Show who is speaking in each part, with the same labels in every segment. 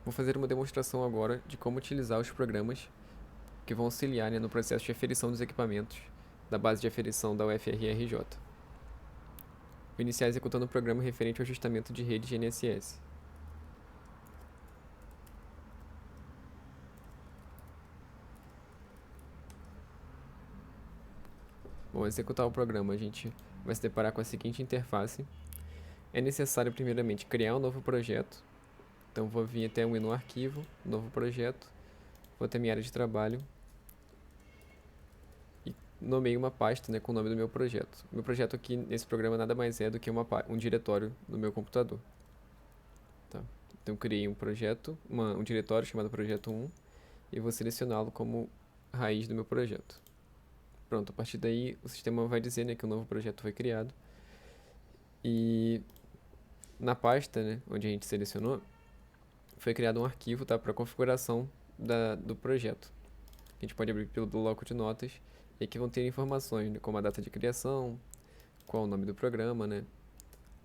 Speaker 1: Vou fazer uma demonstração agora de como utilizar os programas que vão auxiliar, né, no processo de aferição dos equipamentos da base de aferição da UFRRJ. Vou iniciar executando o programa referente ao ajustamento de rede GNSS. Bom, executar o programa, a gente vai se deparar com a seguinte interface. É necessário primeiramente criar um novo projeto. Então vou vir até o menu arquivo, novo projeto, vou até minha área de trabalho e nomeio uma pasta, né, com o nome do meu projeto. Meu projeto aqui nesse programa nada mais é do que um diretório no meu computador. Tá? Então criei um projeto, um diretório chamado projeto 1 e vou selecioná-lo como raiz do meu projeto. Pronto, a partir daí o sistema vai dizer, né, que um novo projeto foi criado. E na pasta, né, onde a gente selecionou, foi criado um arquivo, tá, para configuração do projeto. A gente pode abrir pelo bloco de notas e aqui vão ter informações, né, como a data de criação, qual o nome do programa, né,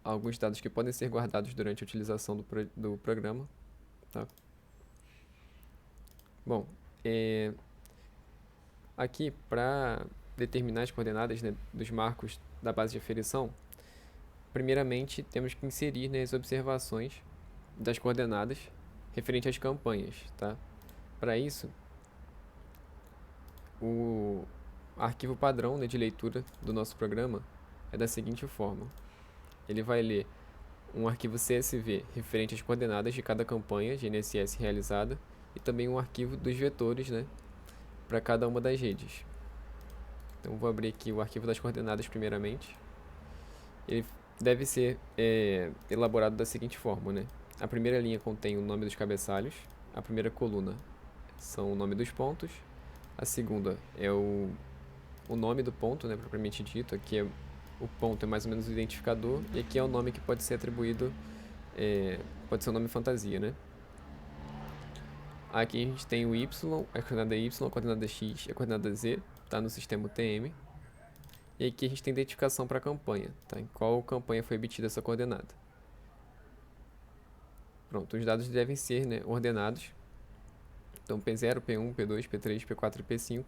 Speaker 1: alguns dados que podem ser guardados durante a utilização do programa. Tá? Bom, aqui para determinar as coordenadas, né, dos marcos da base de aferição, primeiramente temos que inserir, né, as observações das coordenadas referente às campanhas. Tá? Para isso, o arquivo padrão, né, de leitura do nosso programa é da seguinte forma. Ele vai ler um arquivo CSV referente às coordenadas de cada campanha GNSS realizada e também um arquivo dos vetores, né, para cada uma das redes. Então vou abrir aqui o arquivo das coordenadas primeiramente. Ele deve ser elaborado da seguinte forma, né? A primeira linha contém o nome dos cabeçalhos, a primeira coluna são o nome dos pontos, a segunda é o nome do ponto, né, propriamente dito. Aqui o ponto é mais ou menos o identificador e aqui é o nome que pode ser atribuído, pode ser um nome fantasia, né? Aqui a gente tem o Y, a coordenada Y, a coordenada X e a coordenada Z, tá, no sistema UTM. E aqui a gente tem identificação para a campanha, tá? Em qual campanha foi obtida essa coordenada. Pronto, os dados devem ser, né, ordenados. Então P0, P1, P2, P3, P4 e P5.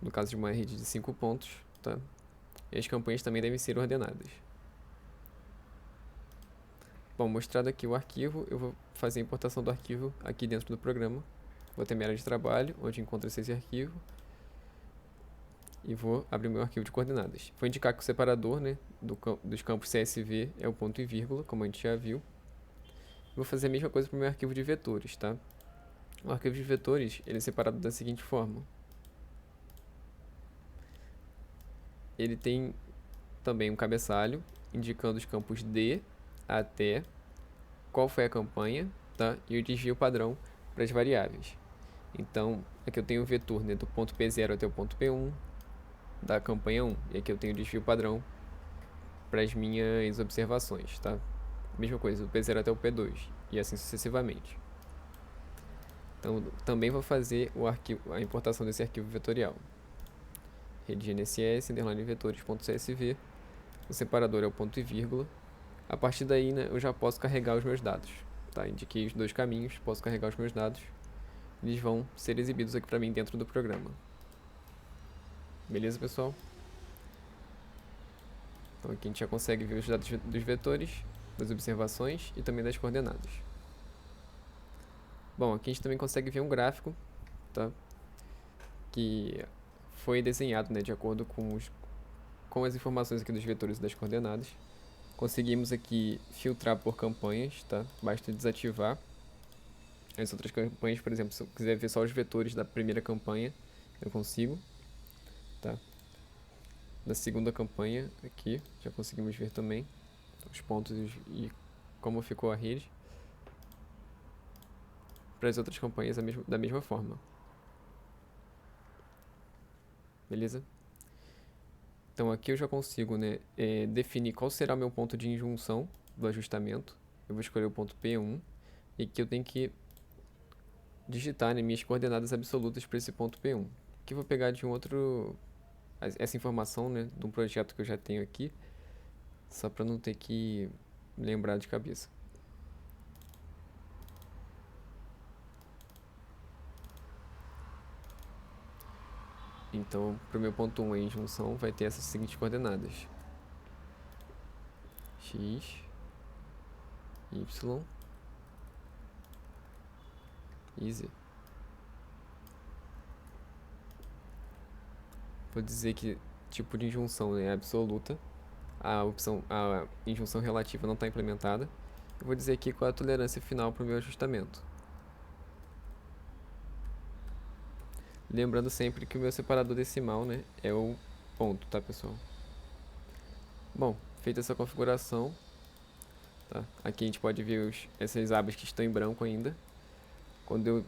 Speaker 1: No caso de uma rede de 5 pontos, tá? E as campanhas também devem ser ordenadas. Bom, mostrado aqui o arquivo, eu vou fazer a importação do arquivo aqui dentro do programa. Vou ter minha área de trabalho, onde encontra-se esse arquivo. E vou abrir o meu arquivo de coordenadas. Vou indicar que o separador, né, dos campos CSV é o ponto e vírgula, como a gente já viu. Vou fazer a mesma coisa para o meu arquivo de vetores, tá? O arquivo de vetores ele é separado da seguinte forma. Ele tem também um cabeçalho indicando os campos D até qual foi a campanha, tá? E o desvio padrão para as variáveis. Então, aqui eu tenho o vetor, né, do ponto P0 até o ponto P1 da campanha 1. E aqui eu tenho o desvio padrão para as minhas observações, tá? Mesma coisa, do P0 até o P2 e assim sucessivamente. Então, também vou fazer a importação desse arquivo vetorial. Rede GNSS, underline vetores.csv. O separador é o ponto e vírgula. A partir daí, né, eu já posso carregar os meus dados. Tá? Indiquei os dois caminhos, posso carregar os meus dados. Eles vão ser exibidos aqui para mim dentro do programa. Beleza, pessoal? Então aqui a gente já consegue ver os dados dos vetores, das observações e também das coordenadas. Bom, aqui a gente também consegue ver um gráfico, tá? Que foi desenhado, né, de acordo com as informações aqui dos vetores e das coordenadas. Conseguimos aqui filtrar por campanhas, tá? Basta desativar as outras campanhas. Por exemplo, se eu quiser ver só os vetores da primeira campanha, eu consigo, tá? Da segunda campanha aqui, já conseguimos ver também os pontos e como ficou a rede. Para as outras campanhas da mesma forma. Beleza? Então aqui eu já consigo, né, definir qual será o meu ponto de injunção do ajustamento. Eu vou escolher o ponto P1 e aqui eu tenho que digitar, né, minhas coordenadas absolutas para esse ponto P1. Aqui eu vou pegar de um outro essa informação, né, de um projeto que eu já tenho aqui, só para não ter que lembrar de cabeça. Então, para o meu ponto 1 em junção, vai ter essas seguintes coordenadas: x, y e z. Vou dizer que tipo de injunção é absoluta, a injunção relativa não está implementada. Eu vou dizer aqui qual é a tolerância final para o meu ajustamento. Lembrando sempre que o meu separador decimal, né, é o ponto, tá, pessoal? Bom, feita essa configuração, tá? Aqui a gente pode ver essas abas que estão em branco ainda. Quando eu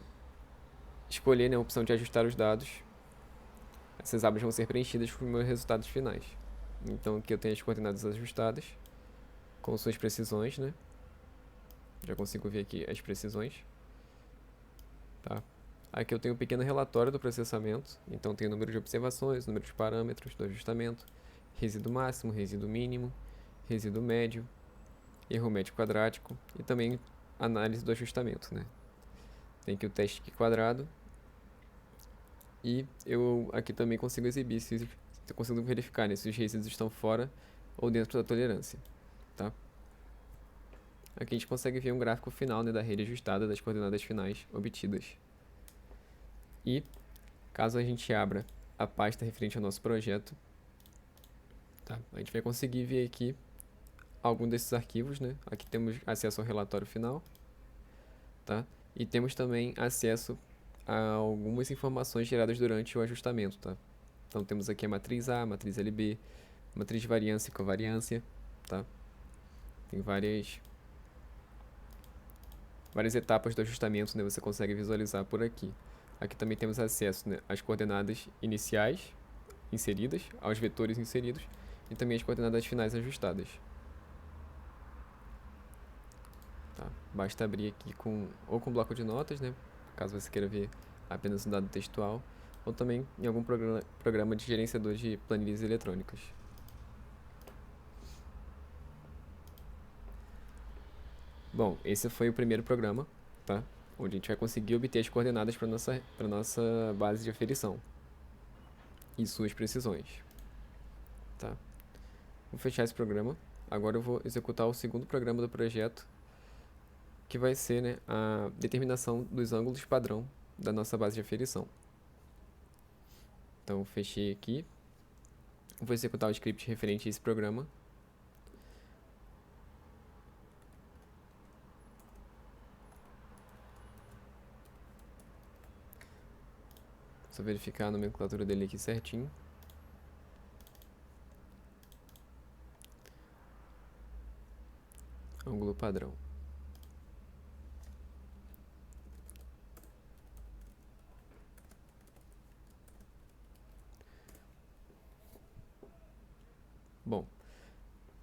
Speaker 1: escolher, né, a opção de ajustar os dados, essas abas vão ser preenchidas com os meus resultados finais. Então aqui eu tenho as coordenadas ajustadas, com suas precisões, né? Já consigo ver aqui as precisões. Tá? Aqui eu tenho um pequeno relatório do processamento, então tem o número de observações, número de parâmetros do ajustamento, resíduo máximo, resíduo mínimo, resíduo médio, erro médio quadrático e também análise do ajustamento, né? Tem aqui o teste quadrado e eu aqui também consigo exibir se eu consigo verificar, né, se os resíduos estão fora ou dentro da tolerância, tá? Aqui a gente consegue ver um gráfico final, né, da rede ajustada das coordenadas finais obtidas. E caso a gente abra a pasta referente ao nosso projeto, tá, a gente vai conseguir ver aqui algum desses arquivos, né? Aqui temos acesso ao relatório final, tá? E temos também acesso a algumas informações geradas durante o ajustamento, tá? Então temos aqui a matriz A, a matriz LB, matriz de variância e covariância, tá? Tem várias etapas do ajustamento, né? Você consegue visualizar por aqui. Aqui também temos acesso, né, às coordenadas iniciais inseridas, aos vetores inseridos e também às coordenadas finais ajustadas. Tá? Basta abrir aqui ou com bloco de notas, né, caso você queira ver apenas um dado textual, ou também em algum programa de gerenciador de planilhas eletrônicas. Bom, esse foi o primeiro programa, tá? Onde a gente vai conseguir obter as coordenadas para nossa base de aferição e suas precisões. Tá? Vou fechar esse programa. Agora eu vou executar o segundo programa do projeto, que vai ser, né, a determinação dos ângulos padrão da nossa base de aferição. Então, fechei aqui. Vou executar o script referente a esse programa. Só verificar a nomenclatura dele aqui certinho. Ângulo padrão. Bom,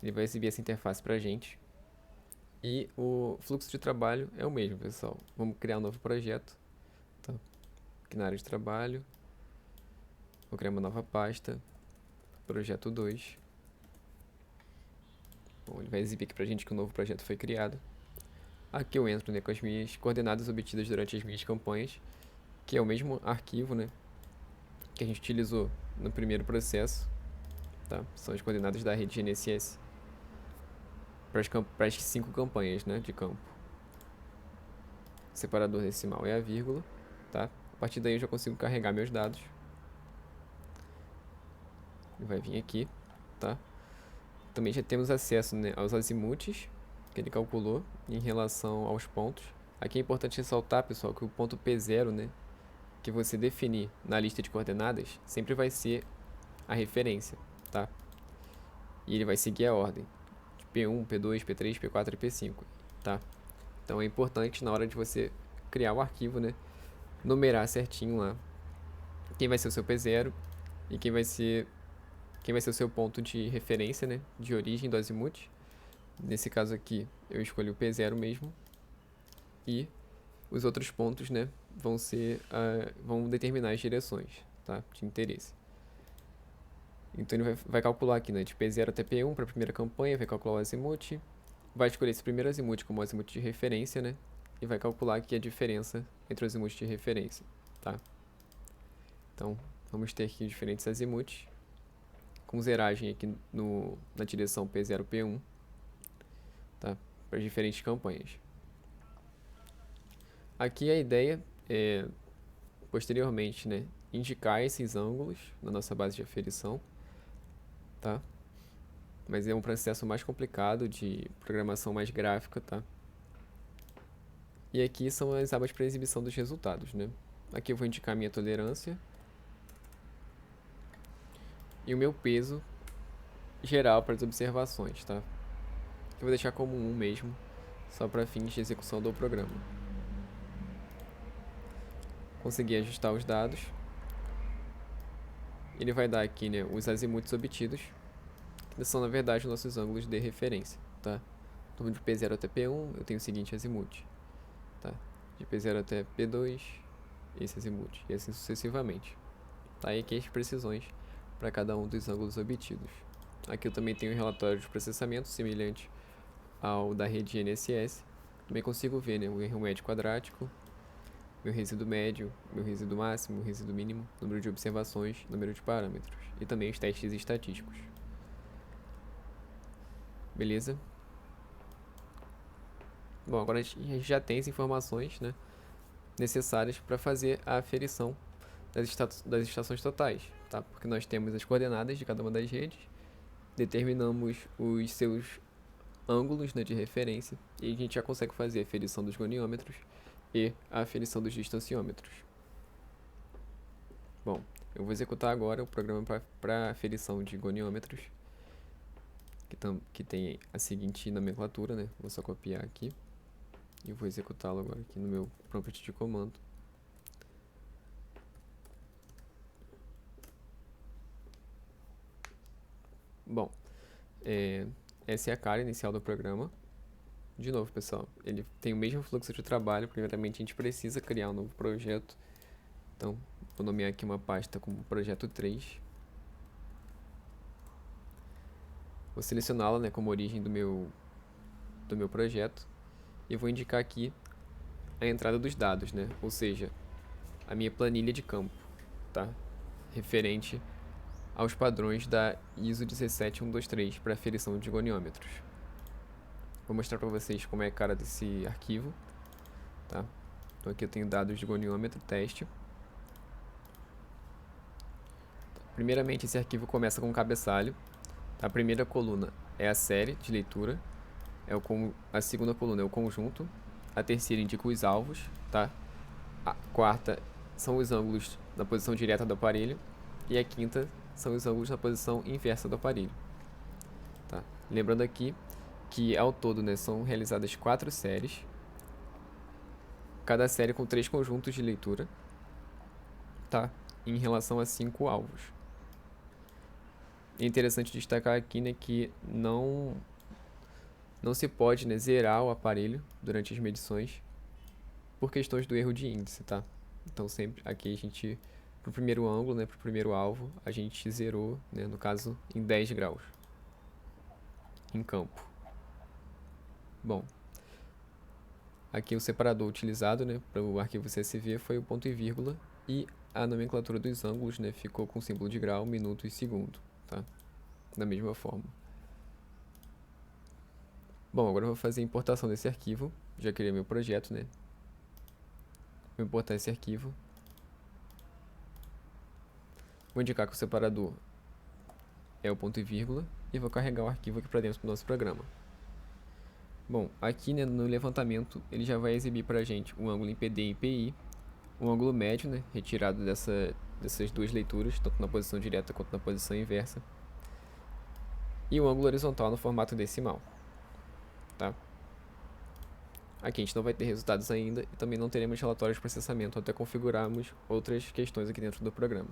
Speaker 1: ele vai exibir essa interface pra gente. E o fluxo de trabalho é o mesmo, pessoal. Vamos criar um novo projeto. Tá? Aqui na área de trabalho. Vou criar uma nova pasta. Projeto 2. Bom, ele vai exibir aqui pra gente que o novo projeto foi criado. Aqui eu entro, né, com as minhas coordenadas obtidas durante as minhas campanhas, que é o mesmo arquivo, né, que a gente utilizou no primeiro processo. Tá? São as coordenadas da rede GNSS para as 5 campanhas, né, de campo. O separador decimal é a vírgula. Tá? A partir daí eu já consigo carregar meus dados. Ele vai vir aqui. Tá? Também já temos acesso, né, aos azimutes que ele calculou em relação aos pontos. Aqui é importante ressaltar, pessoal, que o ponto P0, né, que você definir na lista de coordenadas sempre vai ser a referência, tá? E ele vai seguir a ordem de P1, P2, P3, P4 e P5, tá? Então é importante na hora de você criar o arquivo, né, numerar certinho lá quem vai ser o seu P0 e quem vai ser o seu ponto de referência, né, de origem do azimuth. Nesse caso aqui, eu escolhi o P0 mesmo. E os outros pontos, né, vão determinar as direções, tá, de interesse. Então ele vai calcular aqui, né, de P0 até P1 para a primeira campanha, vai calcular o azimuth, vai escolher esse primeiro azimuth como azimuth de referência, né, e vai calcular aqui a diferença entre o azimuth de referência, tá? Então, Vamos ter aqui diferentes azimuths, com zeragem aqui na direção P0, P1, tá? Para diferentes campanhas. Aqui a ideia é, posteriormente, né, indicar esses ângulos na nossa base de aferição, tá? Mas é um processo mais complicado, de programação mais gráfica, tá? E aqui são as abas para exibição dos resultados, né? Aqui eu vou indicar a minha tolerância e o meu peso geral para as observações, tá? Eu vou deixar como 1 mesmo, só para fins de execução do programa. Consegui ajustar os dados. Ele vai dar aqui, né, os azimuths obtidos, que são na verdade os nossos ângulos de referência, tá? Então de P0 até P1 eu tenho o seguinte azimuth, tá? De P0 até P2 esse azimuth, e assim sucessivamente. Tá? E aqui as precisões para cada um dos ângulos obtidos. Aqui eu também tenho um relatório de processamento semelhante ao da rede INSS. Também consigo ver, né, o erro médio quadrático, meu resíduo médio, meu resíduo máximo, meu resíduo mínimo, número de observações, número de parâmetros e também os testes estatísticos. Beleza? Bom, agora a gente já tem as informações, né, necessárias para fazer a aferição das estações totais, tá? Porque nós temos as coordenadas de cada uma das redes, determinamos os seus ângulos, né, de referência, e a gente já consegue fazer a aferição dos goniômetros e a aferição dos distanciômetros. Bom, eu vou executar agora o programa para aferição de goniômetros, que tem a seguinte nomenclatura, né? Vou só copiar aqui e vou executá-lo agora aqui no meu prompt de comando. Bom, essa é a cara inicial do programa. De novo, pessoal, ele tem o mesmo fluxo de trabalho. Primeiramente, a gente precisa criar um novo projeto. Então, vou nomear aqui uma pasta como projeto 3. Vou selecioná-la, né, como origem do meu projeto. E vou indicar aqui a entrada dos dados, né? Ou seja, a minha planilha de campo, tá? Referente aos padrões da ISO 17123 para aferição de goniômetros. Vou mostrar para vocês como é a cara desse arquivo, tá? Então aqui eu tenho dados de goniômetro, teste. Primeiramente, esse arquivo começa com um cabeçalho. A primeira coluna é a série de leitura, a segunda coluna é o conjunto, a terceira indica os alvos, tá? A quarta são os ângulos na posição direta do aparelho e a quinta são os ângulos na posição inversa do aparelho, tá? Lembrando aqui que ao todo, né, são realizadas 4 séries, cada série com 3 conjuntos de leitura, tá? Em relação a 5 alvos. É interessante destacar aqui, né, que não se pode, né, zerar o aparelho durante as medições por questões do erro de índice, tá? Então sempre aqui a gente, pro primeiro ângulo, né, pro primeiro alvo, a gente zerou, né, no caso em 10 graus em campo. Bom, aqui o separador utilizado, né, para o arquivo CSV foi o ponto e vírgula, e a nomenclatura dos ângulos, né, ficou com o símbolo de grau, minuto e segundo, tá? Da mesma forma. Bom, agora eu vou fazer a importação desse arquivo. Já criei meu projeto, né? Vou importar esse arquivo. Vou indicar que o separador é o ponto e vírgula e vou carregar o arquivo aqui para dentro do nosso programa. Bom, aqui, né, no levantamento ele já vai exibir para a gente um ângulo em PD e PI, um ângulo médio, né, retirado dessas duas leituras, tanto na posição direta quanto na posição inversa, e o ângulo horizontal no formato decimal, tá? Aqui a gente não vai ter resultados ainda e também não teremos relatórios de processamento até configurarmos outras questões aqui dentro do programa.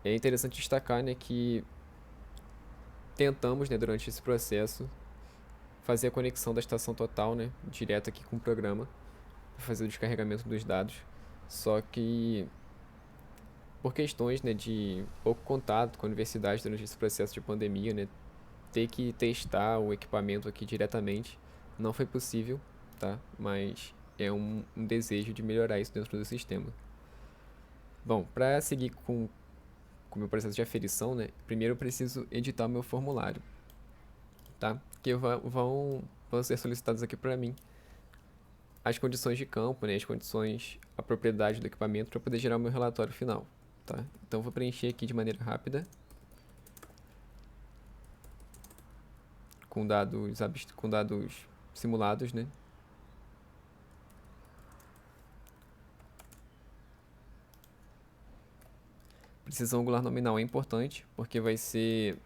Speaker 1: É interessante destacar, né, que tentamos, né, durante esse processo fazer a conexão da estação total, né, direto aqui com o programa, para fazer o descarregamento dos dados, só que por questões, né, de pouco contato com a universidade durante esse processo de pandemia, né, ter que testar o equipamento aqui diretamente não foi possível, tá? Mas é um desejo de melhorar isso dentro do sistema. Bom, para seguir com o meu processo de aferição, né, primeiro eu preciso editar o meu formulário, tá? Que vão ser solicitados aqui para mim as condições de campo, né, as condições, a propriedade do equipamento para poder gerar o meu relatório final, tá? Então eu vou preencher aqui de maneira rápida com dados simulados, né? Precisão angular nominal é importante porque vai ser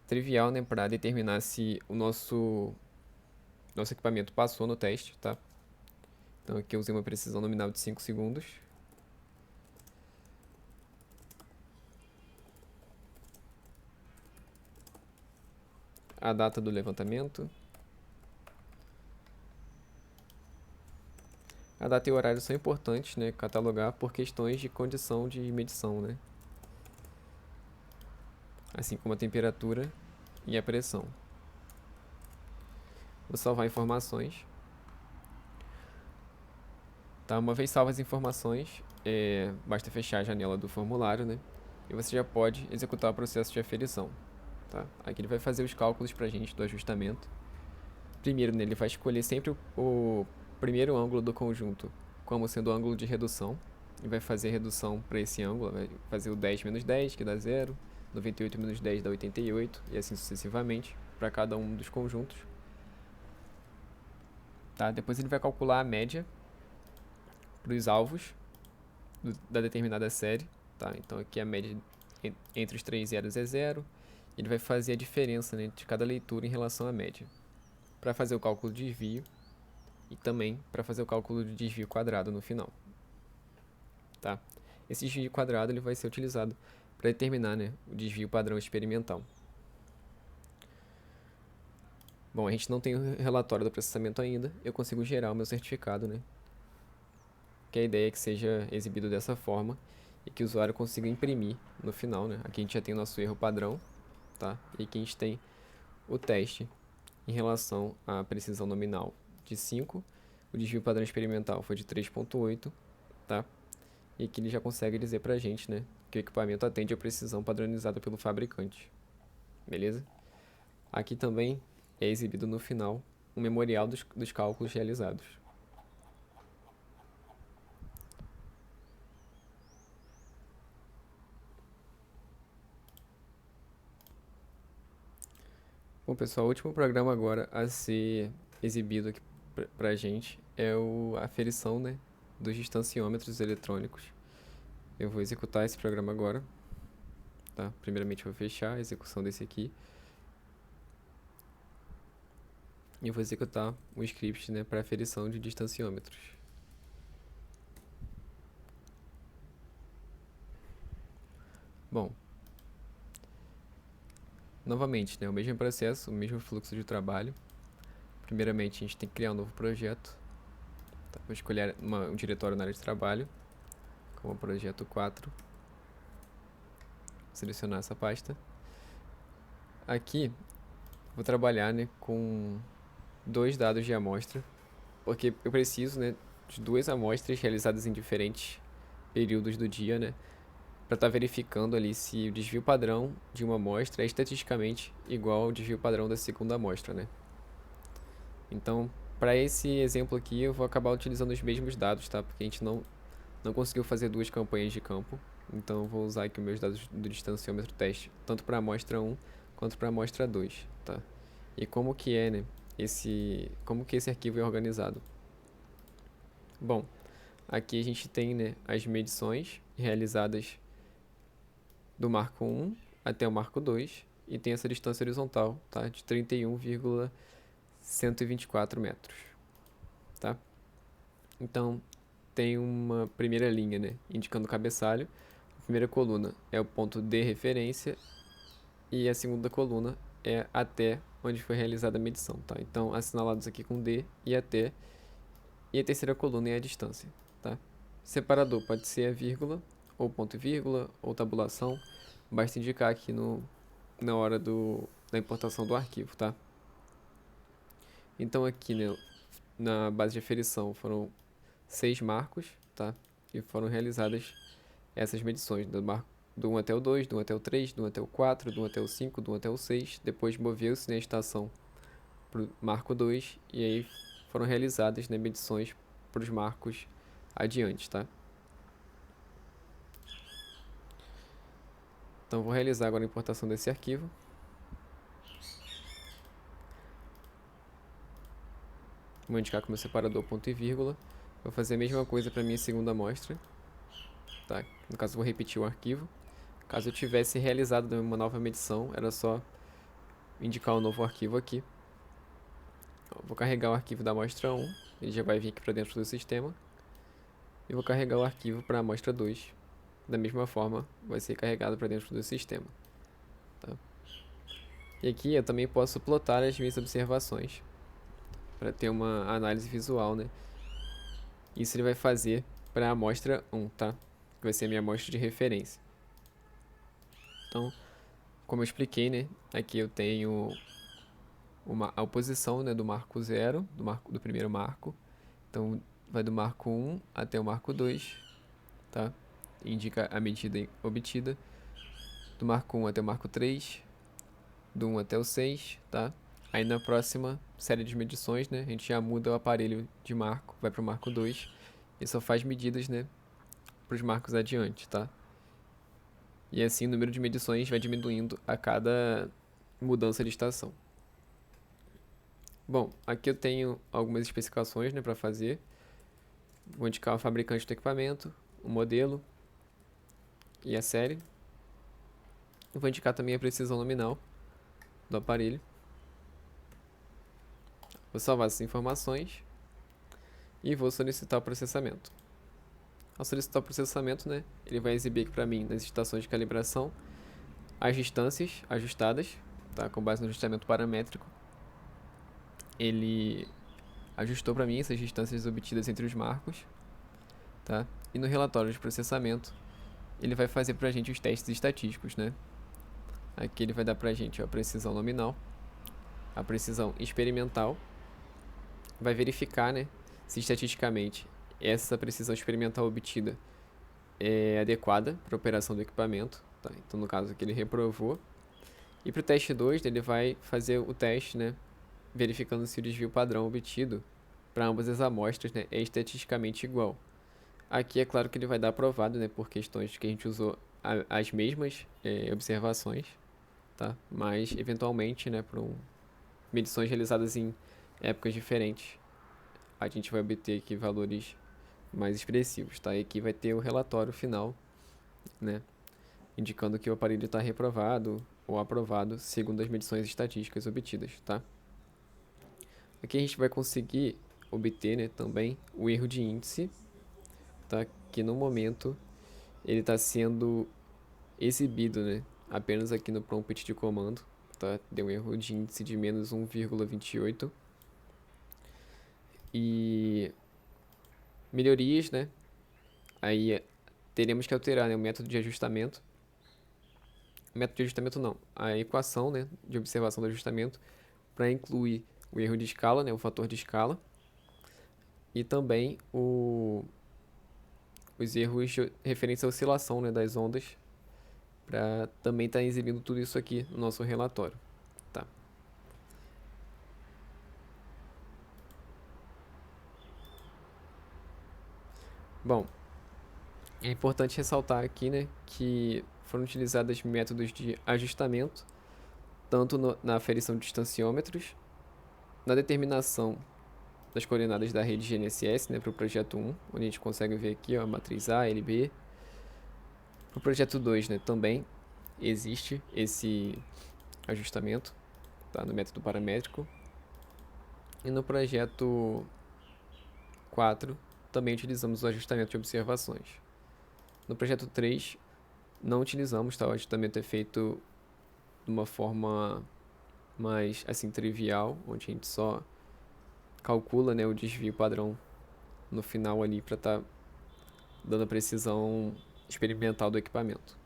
Speaker 1: trivial, né, para determinar se o nosso equipamento passou no teste, tá? Então aqui eu usei uma precisão nominal de 5 segundos. A data do levantamento. A data e o horário são importantes, né, catalogar por questões de condição de medição, né? Assim como a temperatura e a pressão. Vou salvar informações. Tá, uma vez salvas as informações, basta fechar a janela do formulário, né? E você já pode executar o processo de aferição. Tá? Aqui ele vai fazer os cálculos pra gente do ajustamento. Primeiro, né, ele vai escolher sempre o primeiro ângulo do conjunto como sendo o ângulo de redução. E vai fazer a redução para esse ângulo, vai fazer o 10 menos 10, que dá 0, 98 menos 10 dá 88, e assim sucessivamente, para cada um dos conjuntos. Tá? Depois ele vai calcular a média para os alvos da determinada série. Tá? Então aqui a média entre os três zeros é 0. Ele vai fazer a diferença, né, de cada leitura em relação à média, para fazer o cálculo de desvio e também para fazer o cálculo de desvio quadrado no final. Tá? Esse desvio quadrado ele vai ser utilizado para determinar, né, o desvio padrão experimental. Bom, a gente não tem o relatório do processamento ainda, eu consigo gerar o meu certificado, né? Que a ideia é que seja exibido dessa forma e que o usuário consiga imprimir no final, né? Aqui a gente já tem o nosso erro padrão, tá? E aqui a gente tem o teste em relação à precisão nominal de 5, o desvio padrão experimental foi de 3.8, tá? E aqui ele já consegue dizer pra gente, né, que o equipamento atende a precisão padronizada pelo fabricante. Beleza? Aqui também é exibido no final um memorial dos cálculos realizados. Bom, pessoal, o último programa agora a ser exibido aqui pra gente é a aferição, né, dos distanciômetros eletrônicos. Eu vou executar esse programa agora. Tá? Primeiramente eu vou fechar a execução desse aqui. E eu vou executar um script, né, para aferição de distanciômetros. Bom, novamente, né, o mesmo processo, o mesmo fluxo de trabalho. Primeiramente, a gente tem que criar um novo projeto. Tá? Vou escolher um diretório na área de trabalho, como projeto 4. Selecionar essa pasta. Aqui, vou trabalhar, né, com 2 dados de amostra, porque eu preciso, né, de 2 amostras realizadas em diferentes períodos do dia, né, para estar verificando ali se o desvio padrão de uma amostra é estatisticamente igual ao desvio padrão da segunda amostra, né? Então, para esse exemplo aqui, eu vou acabar utilizando os mesmos dados, tá? Porque a gente não conseguiu fazer 2 campanhas de campo. Então, eu vou usar aqui os meus dados do distanciômetro teste, tanto para a amostra 1 quanto para a amostra 2, tá? E como que é, né? Como que esse arquivo é organizado? Bom, aqui a gente tem, né, as medições realizadas do marco 1 até o marco 2 e tem essa distância horizontal, tá? De 31,124 metros, tá? Então, tem uma primeira linha, né, indicando o cabeçalho. A primeira coluna é o ponto de referência e a segunda coluna é até onde foi realizada a medição, tá? Então, assinalados aqui com D e até. E a terceira coluna é a distância, tá? Separador pode ser a vírgula, ou ponto e vírgula, ou tabulação. Basta indicar aqui na hora da importação do arquivo, tá? Então aqui, né, na base de aferição foram 6 marcos, tá? Que foram realizadas essas medições do 1 até o 2, do 1 até o 3, do 1 até o 4, do 1 até o 5, do 1 até o 6. Depois moveu-se, né, a estação para o marco 2 e aí foram realizadas, né, medições para os marcos adiante, tá? Então vou realizar agora a importação desse arquivo. Vou indicar como separador ponto e vírgula. Vou fazer a mesma coisa para minha segunda amostra, tá? No caso vou repetir o arquivo. Caso eu tivesse realizado uma nova medição, era só indicar um novo arquivo aqui. Vou carregar o arquivo da amostra 1, ele já vai vir aqui para dentro do sistema. E vou carregar o arquivo para a amostra 2. Da mesma forma, vai ser carregado para dentro do sistema. Tá? E aqui eu também posso plotar as minhas observações, para ter uma análise visual, né? Isso ele vai fazer para a amostra 1, tá? Que vai ser a minha amostra de referência. Então, como eu expliquei, né? Aqui eu tenho a oposição, né, do marco 0, do primeiro marco. Então, vai do marco 1 até o marco 2, tá? Indica a medida obtida. Do marco 1 até o marco 3, do 1 até o 6, tá? Aí na próxima série de medições, né, a gente já muda o aparelho de marco, vai para o marco 2 e só faz medidas, né, para os marcos adiante, tá? E assim o número de medições vai diminuindo a cada mudança de estação. Bom, aqui eu tenho algumas especificações, né, para fazer. Vou indicar o fabricante do equipamento, o modelo e a série. Vou indicar também a precisão nominal do aparelho. Vou salvar essas informações e vou solicitar o processamento. Ao solicitar o processamento, né, ele vai exibir aqui para mim nas estações de calibração as distâncias ajustadas, tá, com base no ajustamento paramétrico. Ele ajustou para mim essas distâncias obtidas entre os marcos, tá? E no relatório de processamento, ele vai fazer para a gente os testes estatísticos, né? Aqui ele vai dar para a gente a precisão nominal, a precisão experimental, vai verificar, né, se estatisticamente essa precisão experimental obtida é adequada para a operação do equipamento, tá? Então no caso aqui ele reprovou. E para o teste 2 ele vai fazer o teste, né, verificando se o desvio padrão obtido para ambas as amostras, né, é estatisticamente igual. Aqui é claro que ele vai dar aprovado, né, por questões que a gente usou as mesmas observações, tá? Mas eventualmente, né, por medições realizadas em épocas diferentes, a gente vai obter aqui valores mais expressivos, tá? E aqui vai ter o relatório final, né, indicando que o aparelho está reprovado ou aprovado segundo as medições estatísticas obtidas, tá? Aqui a gente vai conseguir obter, né, também o erro de índice, tá? Que no momento ele está sendo exibido, né, apenas aqui no prompt de comando, tá? Deu um erro de índice de menos 1,28. E melhorias, né? Aí teremos que alterar, né, o método de ajustamento. O método de ajustamento não, a equação, né, de observação do ajustamento para incluir o erro de escala, né, o fator de escala, e também os erros referentes à oscilação, né, das ondas, para também estar exibindo tudo isso aqui no nosso relatório, tá? Bom, é importante ressaltar aqui, né, que foram utilizados métodos de ajustamento, tanto na aferição de distanciômetros, na determinação das coordenadas da rede GNSS, né, para o projeto 1, onde a gente consegue ver aqui ó, a matriz A, L, B. Para o projeto 2, né, também existe esse ajustamento, tá, no método paramétrico. E no projeto 4 também utilizamos o ajustamento de observações. No projeto 3 não utilizamos, tá, o ajustamento é feito de uma forma mais assim trivial, onde a gente só calcula, né, o desvio padrão no final ali para estar dando a precisão experimental do equipamento.